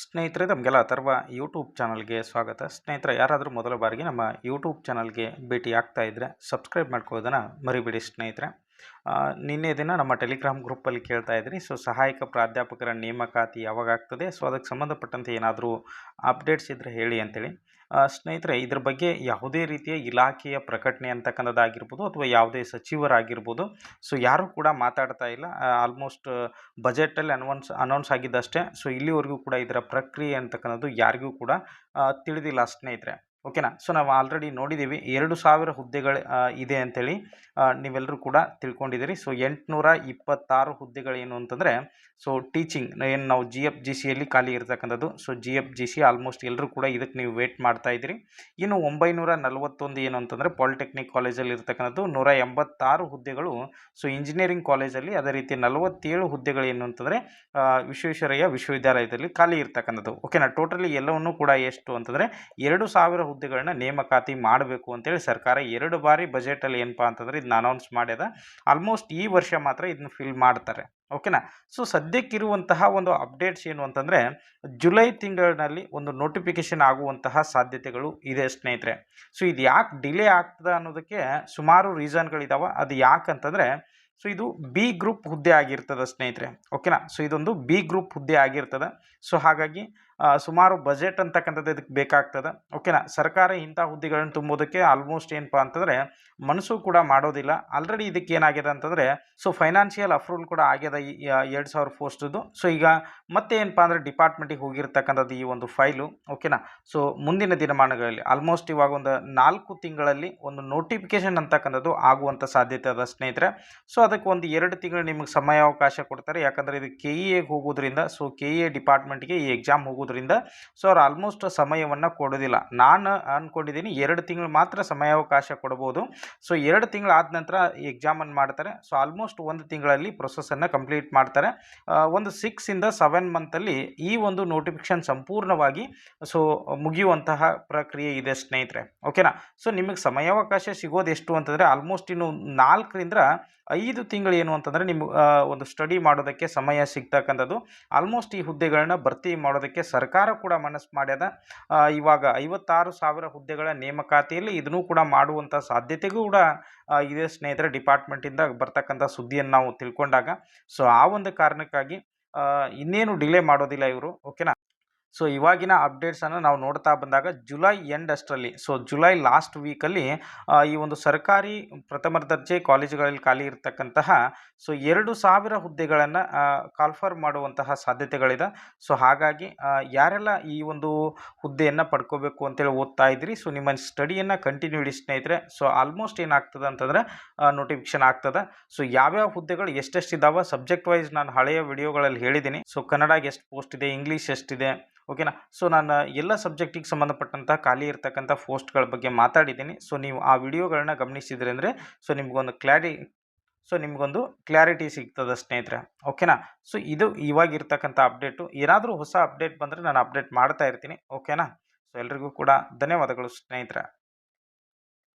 ಸ್ನೇಹಿತರೆ ತಮಗೆಲ್ಲ ಅಥರ್ವ ಯೂಟ್ಯೂಬ್ ಚಾನಲ್ಗೆ ಸ್ವಾಗತ. ಸ್ನೇಹಿತರೆ, ಯಾರಾದರೂ ಮೊದಲ ಬಾರಿಗೆ ನಮ್ಮ ಯೂಟ್ಯೂಬ್ ಚಾನಲ್ಗೆ ಭೇಟಿ ಆಗ್ತಾ ಇದ್ದರೆ ಸಬ್ಸ್ಕ್ರೈಬ್ ಮಾಡ್ಕೊಳ್ಳೋದನ್ನು ಮರಿಬೇಡಿ ಸ್ನೇಹಿತರೆ. ನಿನ್ನೆ ದಿನ ನಮ್ಮ ಟೆಲಿಗ್ರಾಮ್ ಗ್ರೂಪಲ್ಲಿ ಕೇಳ್ತಾ ಇದ್ದೀನಿ, ಸೊ ಸಹಾಯಕ ಪ್ರಾಧ್ಯಾಪಕರ ನೇಮಕಾತಿ ಯಾವಾಗ ಆಗ್ತದೆ, ಸೊ ಅದಕ್ಕೆ ಸಂಬಂಧಪಟ್ಟಂತೆ ಏನಾದರೂ ಅಪ್ಡೇಟ್ಸ್ ಇದ್ದರೆ ಹೇಳಿ ಅಂತೇಳಿ. ಸ್ನೇಹಿತರೆ, ಇದ್ರ ಬಗ್ಗೆ ಯಾವುದೇ ರೀತಿಯ ಇಲಾಖೆಯ ಪ್ರಕಟಣೆ ಅಂತಕ್ಕಂಥದ್ದಾಗಿರ್ಬೋದು ಅಥವಾ ಯಾವುದೇ ಸಚಿವರಾಗಿರ್ಬೋದು, ಸೊ ಯಾರೂ ಕೂಡ ಮಾತಾಡ್ತಾ ಇಲ್ಲ. ಆಲ್ಮೋಸ್ಟ್ ಬಜೆಟಲ್ಲಿ ಅನೌನ್ಸ್ ಆಗಿದ್ದಷ್ಟೇ. ಸೊ ಇಲ್ಲಿವರೆಗೂ ಕೂಡ ಇದರ ಪ್ರಕ್ರಿಯೆ ಅಂತಕ್ಕಂಥದ್ದು ಯಾರಿಗೂ ಕೂಡ ತಿಳಿದಿಲ್ಲ ಸ್ನೇಹಿತರೆ. ಓಕೆನಾ. ಸೊ ನಾವು ಆಲ್ರೆಡಿ ನೋಡಿದ್ದೀವಿ 2,000 ಹುದ್ದೆಗಳು ಇದೆ ಅಂತೇಳಿ ನೀವೆಲ್ಲರೂ ಕೂಡ ತಿಳ್ಕೊಂಡಿದ್ದೀರಿ. ಸೊ 826 ಹುದ್ದೆಗಳೇನು ಅಂತಂದರೆ, ಸೊ ಟೀಚಿಂಗ್ ಏನು ನಾವು GFGCಯಲ್ಲಿ ಖಾಲಿ ಇರತಕ್ಕಂಥದ್ದು. ಸೊ GFGC ಆಲ್ಮೋಸ್ಟ್ ಎಲ್ಲರೂ ಕೂಡ ಇದಕ್ಕೆ ನೀವು ವೇಟ್ ಮಾಡ್ತಾ ಇದ್ದೀರಿ. ಇನ್ನು 941 ಏನು ಅಂತಂದರೆ ಪಾಲಿಟೆಕ್ನಿಕ್ ಕಾಲೇಜಲ್ಲಿ ಇರ್ತಕ್ಕಂಥದ್ದು. 186 ಹುದ್ದೆಗಳು ಸೊ ಇಂಜಿನಿಯರಿಂಗ್ ಕಾಲೇಜಲ್ಲಿ, ಅದೇ ರೀತಿ 47 ಹುದ್ದೆಗಳು ಏನು ಅಂತಂದರೆ ವಿಶ್ವೇಶ್ವರಯ್ಯ ವಿಶ್ವವಿದ್ಯಾಲಯದಲ್ಲಿ ಖಾಲಿ ಇರ್ತಕ್ಕಂಥದ್ದು. ಓಕೆನಾ. ಟೋಟಲಿ ಎಲ್ಲವನ್ನೂ ಕೂಡ ಎಷ್ಟು ಅಂತಂದರೆ 2,000 ಹುದ್ದೆಗಳನ್ನ ನೇಮಕಾತಿ ಮಾಡಬೇಕು ಅಂತೇಳಿ ಸರ್ಕಾರ 2 ಬಾರಿ ಬಜೆಟಲ್ಲಿ ಏನಪ್ಪ ಅಂತಂದರೆ ಇದನ್ನ ಅನೌನ್ಸ್ ಮಾಡ್ಯದ. ಆಲ್ಮೋಸ್ಟ್ ಈ ವರ್ಷ ಮಾತ್ರ ಇದನ್ನ ಫಿಲ್ ಮಾಡ್ತಾರೆ. ಓಕೆನಾ. ಸೊ ಸದ್ಯಕ್ಕಿರುವಂತಹ ಒಂದು ಅಪ್ಡೇಟ್ಸ್ ಏನು ಅಂತಂದರೆ, ಜುಲೈ ತಿಂಗಳಿನಲ್ಲಿ ಒಂದು ನೋಟಿಫಿಕೇಶನ್ ಆಗುವಂತಹ ಸಾಧ್ಯತೆಗಳು ಇದೆ ಸ್ನೇಹಿತರೆ. ಸೊ ಇದು ಯಾಕೆ ಡಿಲೇ ಆಗ್ತದೆ ಅನ್ನೋದಕ್ಕೆ ಸುಮಾರು ರೀಸನ್ಗಳಿದಾವೆ. ಅದು ಯಾಕಂತಂದರೆ, ಸೊ ಇದು ಬಿ ಗ್ರೂಪ್ ಹುದ್ದೆ ಆಗಿರ್ತದೆ ಸ್ನೇಹಿತರೆ. ಓಕೆನಾ. ಸೊ ಇದೊಂದು ಬಿ ಗ್ರೂಪ್ ಹುದ್ದೆ ಆಗಿರ್ತದೆ. ಸೊ ಹಾಗಾಗಿ ಸುಮಾರು ಬಜೆಟ್ ಅಂತಕ್ಕಂಥದ್ದು ಇದಕ್ಕೆ ಬೇಕಾಗ್ತದೆ. ಓಕೆನಾ. ಸರ್ಕಾರ ಇಂಥ ಹುದ್ದೆಗಳನ್ನು ತುಂಬೋದಕ್ಕೆ ಆಲ್ಮೋಸ್ಟ್ ಏನಪ್ಪ ಅಂತಂದರೆ ಮನಸ್ಸು ಕೂಡ ಮಾಡೋದಿಲ್ಲ. ಆಲ್ರೆಡಿ ಇದಕ್ಕೆ ಏನಾಗಿದೆ ಅಂತಂದರೆ, ಸೊ ಫೈನಾನ್ಷಿಯಲ್ ಅಪ್ರೂವಲ್ ಕೂಡ ಆಗ್ಯದ ಈ 2,000 ಪೋಸ್ಟದ್ದು. ಸೊ ಈಗ ಮತ್ತೆ ಏನಪ್ಪ ಅಂದರೆ ಡಿಪಾರ್ಟ್ಮೆಂಟಿಗೆ ಹೋಗಿರ್ತಕ್ಕಂಥದ್ದು ಈ ಒಂದು ಫೈಲು. ಓಕೆನಾ. ಸೊ ಮುಂದಿನ ದಿನಮಾನಗಳಲ್ಲಿ ಆಲ್ಮೋಸ್ಟ್ ಇವಾಗ ಒಂದು 4 ತಿಂಗಳಲ್ಲಿ ಒಂದು ನೋಟಿಫಿಕೇಶನ್ ಅಂತಕ್ಕಂಥದ್ದು ಆಗುವಂಥ ಸಾಧ್ಯತೆ ಅದ ಸ್ನೇಹಿತರೆ. ಸೊ ಅದಕ್ಕೆ ಒಂದು 2 ತಿಂಗಳು ನಿಮಗೆ ಸಮಯಾವಕಾಶ ಕೊಡ್ತಾರೆ. ಯಾಕಂದರೆ ಇದು KEAಗೆ ಹೋಗೋದ್ರಿಂದ, ಸೊ KEA ಡಿಪಾರ್ಟ್ಮೆಂಟ್ಗೆ ಈ ಎಕ್ಸಾಮ್ ಹೋಗೋದ್ರಿಂದ ಸೊ ಅವ್ರು ಆಲ್ಮೋಸ್ಟ್ ಸಮಯವನ್ನು ಕೊಡೋದಿಲ್ಲ. ನಾನು ಅಂದ್ಕೊಂಡಿದ್ದೀನಿ 2 ತಿಂಗಳು ಮಾತ್ರ ಸಮಯಾವಕಾಶ ಕೊಡ್ಬೋದು. ಸೊ 2 ತಿಂಗಳು ಆದ ನಂತರ ಎಕ್ಸಾಮನ್ನು ಮಾಡ್ತಾರೆ. ಸೊ ಆಲ್ಮೋಸ್ಟ್ 1 ತಿಂಗಳಲ್ಲಿ ಪ್ರೊಸೆಸನ್ನು ಕಂಪ್ಲೀಟ್ ಮಾಡ್ತಾರೆ. ಒಂದು 6 ಇಂದ 7 ಮಂತಲ್ಲಿ ಈ ಒಂದು ನೋಟಿಫಿಕೇಶನ್ ಸಂಪೂರ್ಣವಾಗಿ ಸೊ ಮುಗಿಯುವಂತಹ ಪ್ರಕ್ರಿಯೆ ಇದೆ ಸ್ನೇಹಿತರೆ. ಓಕೆನಾ. ಸೊ ನಿಮಗೆ ಸಮಯಾವಕಾಶ ಸಿಗೋದು ಎಷ್ಟು ಅಂತಂದರೆ ಆಲ್ಮೋಸ್ಟ್ ಇನ್ನು 4 ರಿಂದ 5 ತಿಂಗಳು ಏನು ಅಂತಂದರೆ ನಿಮ್ಗೆ ಒಂದು ಸ್ಟಡಿ ಮಾಡೋದಕ್ಕೆ ಸಮಯ ಸಿಗ್ತಕ್ಕಂಥದ್ದು. ಆಲ್ಮೋಸ್ಟ್ ಈ ಹುದ್ದೆಗಳನ್ನ ಭರ್ತಿ ಮಾಡೋದಕ್ಕೆ ಸರ್ಕಾರ ಕೂಡ ಮನಸ್ಸು ಮಾಡ್ಯದ. ಇವಾಗ 56,000 ಹುದ್ದೆಗಳ ನೇಮಕಾತಿಯಲ್ಲಿ ಇದನ್ನು ಕೂಡ ಮಾಡುವಂಥ ಸಾಧ್ಯತೆಗೂ ಕೂಡ ಇದೆ ಸ್ನೇಹಿತರೆ. ಡಿಪಾರ್ಟ್ಮೆಂಟಿಂದ ಬರ್ತಕ್ಕಂಥ ಸುದ್ದಿಯನ್ನು ನಾವು ತಿಳ್ಕೊಂಡಾಗ, ಸೊ ಆ ಒಂದು ಕಾರಣಕ್ಕಾಗಿ ಇನ್ನೇನು ಡಿಲೇ ಮಾಡೋದಿಲ್ಲ ಇವರು. ಓಕೆನಾ. ಸೊ ಇವಾಗಿನ ಅಪ್ಡೇಟ್ಸನ್ನು ನಾವು ನೋಡ್ತಾ ಬಂದಾಗ ಜುಲೈ ಎಂಡ್ ಅಷ್ಟರಲ್ಲಿ, ಸೊ ಜುಲೈ ಲಾಸ್ಟ್ ವೀಕಲ್ಲಿ ಈ ಒಂದು ಸರ್ಕಾರಿ ಪ್ರಥಮ ದರ್ಜೆ ಕಾಲೇಜುಗಳಲ್ಲಿ ಖಾಲಿ ಇರತಕ್ಕಂತಹ ಸೊ 2,000 ಹುದ್ದೆಗಳನ್ನು ಕಾಲ್ಫರ್ ಮಾಡುವಂತಹ ಸಾಧ್ಯತೆಗಳಿದೆ. ಸೊ ಹಾಗಾಗಿ ಯಾರೆಲ್ಲ ಈ ಒಂದು ಹುದ್ದೆಯನ್ನು ಪಡ್ಕೋಬೇಕು ಅಂತೇಳಿ ಓದ್ತಾ ಇದ್ರಿ, ಸೊ ನಿಮ್ಮ ಸ್ಟಡಿಯನ್ನು ಕಂಟಿನ್ಯೂ ಇಡಿ ಸ್ನೇಹಿತರೆ. ಸೊ ಆಲ್ಮೋಸ್ಟ್ ಏನಾಗ್ತದೆ ಅಂತಂದರೆ ನೋಟಿಫಿಕೇಶನ್ ಆಗ್ತದೆ. ಸೊ ಯಾವ್ಯಾವ ಹುದ್ದೆಗಳು ಎಷ್ಟೆಷ್ಟಿದ್ದಾವೆ ಸಬ್ಜೆಕ್ಟ್ ವೈಸ್ ನಾನು ಹಳೆಯ ವಿಡಿಯೋಗಳಲ್ಲಿ ಹೇಳಿದ್ದೀನಿ. ಸೊ ಕನ್ನಡಗೆ ಎಷ್ಟು ಪೋಸ್ಟ್ ಇದೆ, ಇಂಗ್ಲೀಷ್ ಎಷ್ಟಿದೆ. ಓಕೆನಾ. ಸೊ ನಾನು ಎಲ್ಲ ಸಬ್ಜೆಕ್ಟಿಗೆ ಸಂಬಂಧಪಟ್ಟಂಥ ಖಾಲಿ ಇರ್ತಕ್ಕಂಥ ಪೋಸ್ಟ್ಗಳ ಬಗ್ಗೆ ಮಾತಾಡಿದ್ದೀನಿ. ಸೊ ನೀವು ಆ ವಿಡಿಯೋಗಳನ್ನ ಗಮನಿಸಿದ್ರಿ ಅಂದರೆ ಸೊ ನಿಮಗೊಂದು ಕ್ಲಾರಿಟಿ ಸಿಗ್ತದೆ ಸ್ನೇಹಿತರೆ. ಓಕೆನಾ. ಸೊ ಇದು ಇವಾಗಿರ್ತಕ್ಕಂಥ ಅಪ್ಡೇಟು. ಏನಾದರೂ ಹೊಸ ಅಪ್ಡೇಟ್ ಬಂದರೆ ನಾನು ಅಪ್ಡೇಟ್ ಮಾಡ್ತಾ ಇರ್ತೀನಿ. ಓಕೆನಾ. ಸೊ ಎಲ್ರಿಗೂ ಕೂಡ ಧನ್ಯವಾದಗಳು ಸ್ನೇಹಿತರೆ.